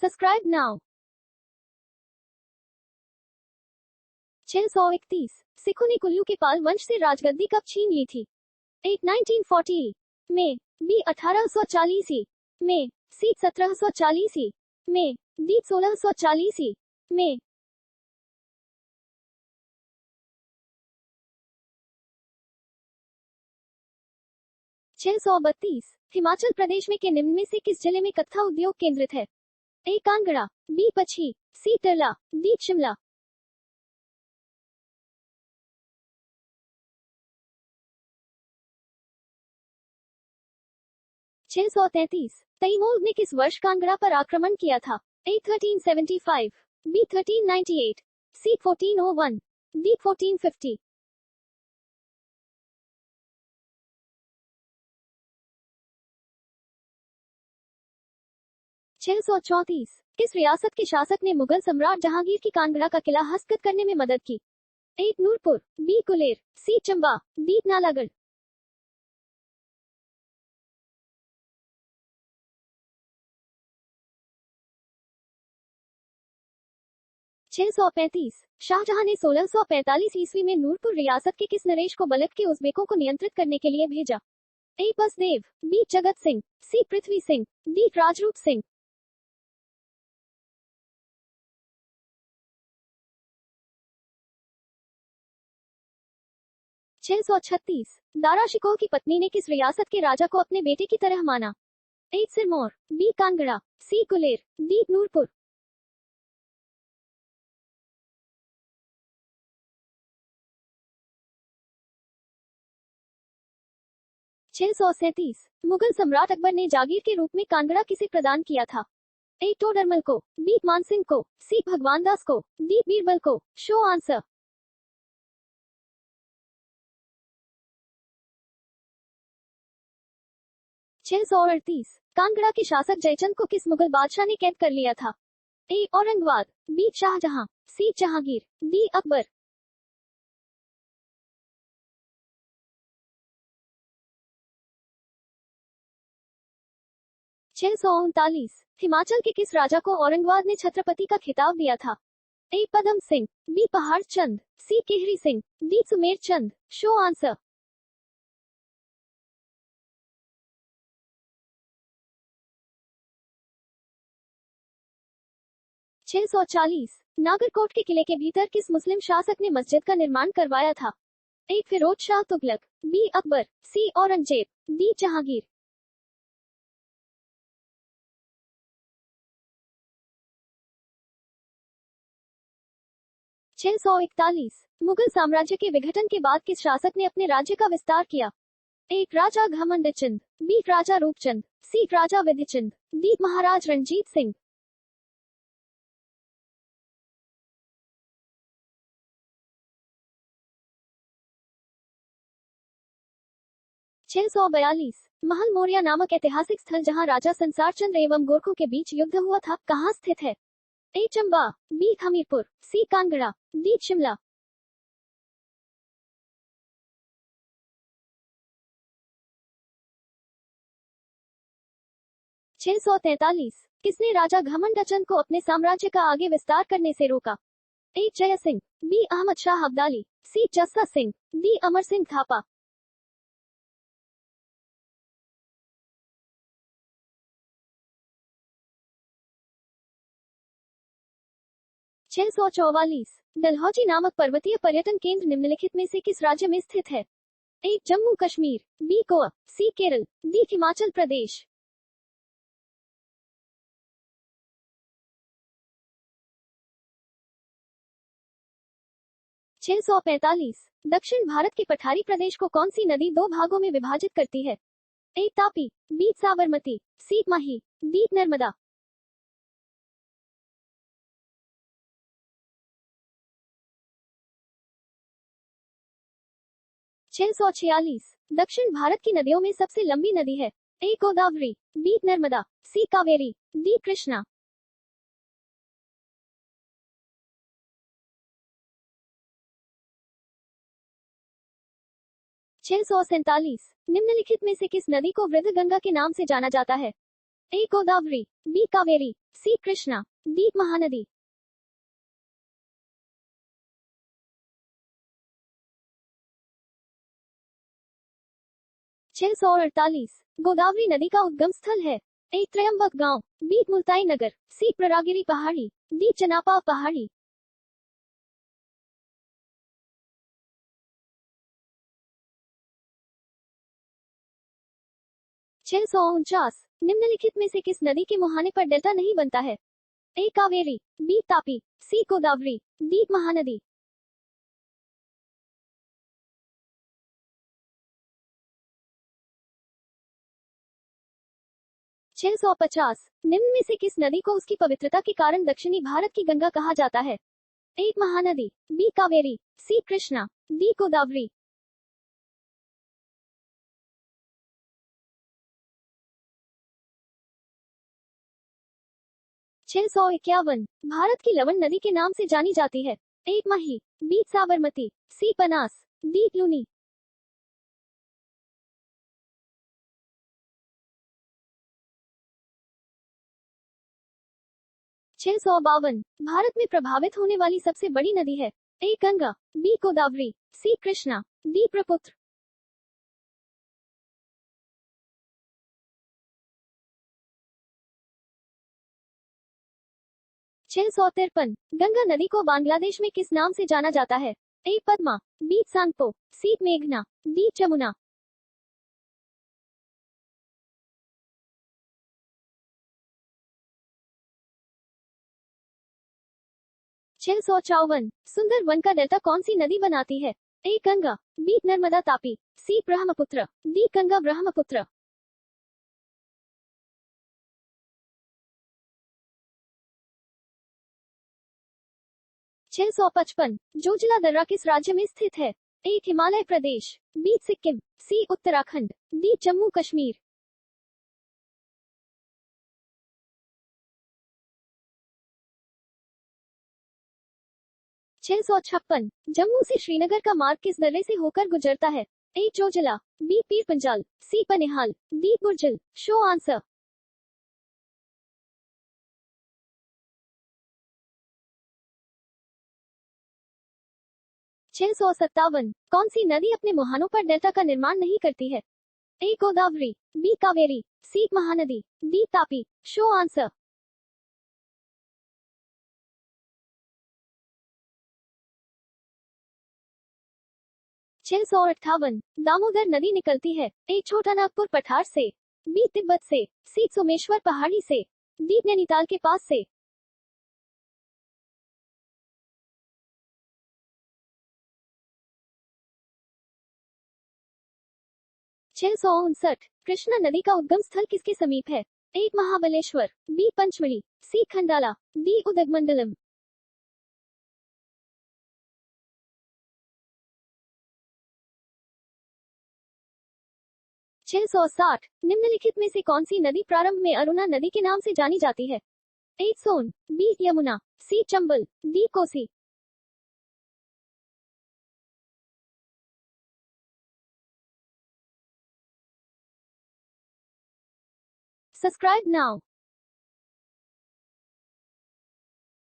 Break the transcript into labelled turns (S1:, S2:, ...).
S1: Subscribe now. 631 सिखों ने कुल्लू के पाल वंश से राजगद्दी कब छीन ली थी? ए 1940 में, बी 1840 में, सी 1740 में, डी 1640 में। छह 632 हिमाचल प्रदेश में के निम्न में से किस जिले में कत्था उद्योग केंद्रित है? ए कांगड़ा, बी पछी, सी टिरला, डी शिमला। 633 तैमूर ने किस वर्ष कांगड़ा पर आक्रमण किया था? ए 1375, बी 1398, सी 1401, डी 1450। 634 किस रियासत के शासक ने मुगल सम्राट जहांगीर की कांगड़ा का किला हस्तगत करने में मदद की? ए नूरपुर, बी कुलेर, सी चंबा, डी नालागढ़। 635 शाहजहां ने 1645 ईस्वी में नूरपुर रियासत के किस नरेश को बलट के उज़्बेकों को नियंत्रित करने के लिए भेजा? ए बसदेव, बी जगत सिंह, सी पृथ्वी सिंह, डी राजरूप सिंह। 636 दारा शिकोह की पत्नी ने किस रियासत के राजा को अपने बेटे की तरह माना? ए सिरमौर, बी कांगड़ा, सी कुलेर, डी नूरपुर। 637 मुगल सम्राट अकबर ने जागीर के रूप में कांगड़ा किसे प्रदान किया था? ए टोडरमल को, बी मानसिंह को, सी भगवान दास को, डी बीरबल को। Show answer. 638 कांगड़ा के शासक जयचंद को किस मुगल बादशाह ने कैद कर लिया था? ए औरंगाबाद, बी शाहजहां, सी जहांगीर, डी अकबर। 639 हिमाचल के किस राजा को औरंगाबाद ने छत्रपति का खिताब दिया था? ए पदम Singh, B Pahar Chand, C Kehri Singh, D Sumer Chand. Show answer. 640 Nagarkot के किले के भीतर किस मुस्लिम शासक ने मस्जिद का निर्माण करवाया था? ए फिरोज शाह तुगलक, बी अकबर, सी औरंगजेब, डी जहांगीर। 641 मुगल साम्राज्य के विघटन के बाद किस शासक ने अपने राज्य का विस्तार किया? ए राजा घमंडचंद, बी राजा रूपचंद, सी राजा विधिचंद, डी महाराज रणजीत सिंह। 642 महल मोरिया नामक ऐतिहासिक स्थल जहां राजा संसार चंद्र एवं गोरखों के बीच युद्ध हुआ था, कहां स्थित है? ए चंबा, बी हमीरपुर, सी कांगड़ा, डी शिमला। 643 किसने राजा घमंडचंद को अपने साम्राज्य का आगे विस्तार करने से रोका? ए जय सिंह, बी अहमद शाह अब्दाली, सी जस्सा सिंह, डी अमर सिंह थापा। 644 डलहौजी नामक पर्वतीय पर्यटन केंद्र निम्नलिखित में से किस राज्य में स्थित है? ए जम्मू कश्मीर, बी गोवा, सी केरल, डी हिमाचल प्रदेश। 645 दक्षिण भारत के पठारी प्रदेश को कौन सी नदी दो भागों में विभाजित करती है? ए तापी, बी साबरमती, सी माही, डी नर्मदा। 646 दक्षिण भारत की नदियों में सबसे लंबी नदी है? A Godavari, B Narmada, C Kaveri, D Krishna. 647 निम्नलिखित में से किस नदी को वृद्ध गंगा के नाम से जाना जाता है? A Godavari, B Kaveri, C Krishna, D Mahanadi. 648 Godavari नदी का उद्गम स्थल है। ए त्रयंबक गांव, बी मुल्ताई नगर, सी प्ररागिरी पहाड़ी, डी चनापा पहाड़ी। 649 निम्नलिखित में से किस नदी के मुहाने पर डेल्टा नहीं बनता है? ए कावेरी, बी तापी, सी गोदावरी, डी महानदी। 650 निम्न में से किस नदी को उसकी पवित्रता के कारण दक्षिणी भारत की गंगा कहा जाता है? ए महानदी, बी कावेरी, सी कृष्णा, डी गोदावरी। 651 भारत की लवण नदी के नाम से जानी जाती है। ए माही, बी साबरमती, सी पनास, डी लूनी। 652 भारत में प्रभावित होने वाली सबसे बड़ी नदी है। ए गंगा, बी गोदावरी, सी कृष्णा, डी ब्रह्मपुत्र। 653 गंगा नदी को बांग्लादेश में किस नाम से जाना जाता है? ए पद्मा, बी सांगपो, सी मेघना, डी जमुना। 654 सुंदर वन का डेल्टा कौन सी नदी बनाती है? ए गंगा, बी नर्मदा तापी, सी ब्रह्मपुत्र, डी गंगा ब्रह्मपुत्र। 655 जोजिला दर्रा किस राज्य में स्थित है? ए हिमालय प्रदेश, बी सिक्किम, सी उत्तराखंड, डी जम्मू कश्मीर। 656 जम्मू से श्रीनगर का मार्ग किस दर्रे से होकर गुजरता है? ए Zojila, B Pir Panjal, C Banihal, D Gurjal. Show answer. 657 कौन सी नदी अपने मुहानों पर डेल्टा का निर्माण नहीं करती है? A Godavari, B Kaveri, C Mahanadi, D Tapi. Show answer. 658 Damodar नदी निकलती है। ए छोटा नागपुर पठार से, बी तिब्बत से, सी सोमेश्वर पहाड़ी से, डी नैनीताल के पास से। 659 कृष्णा नदी का उद्गम स्थल किसके समीप है? ए महाबलेश्वर, बी पंचमढ़ी, सी खंडाला, डी उदगमंडलम। 660 निम्नलिखित में से कौन सी नदी प्रारंभ में अरुणा नदी के नाम से जानी जाती है? A Son, B Yamuna, C Chambal, D Kosi. 'Subscribe now'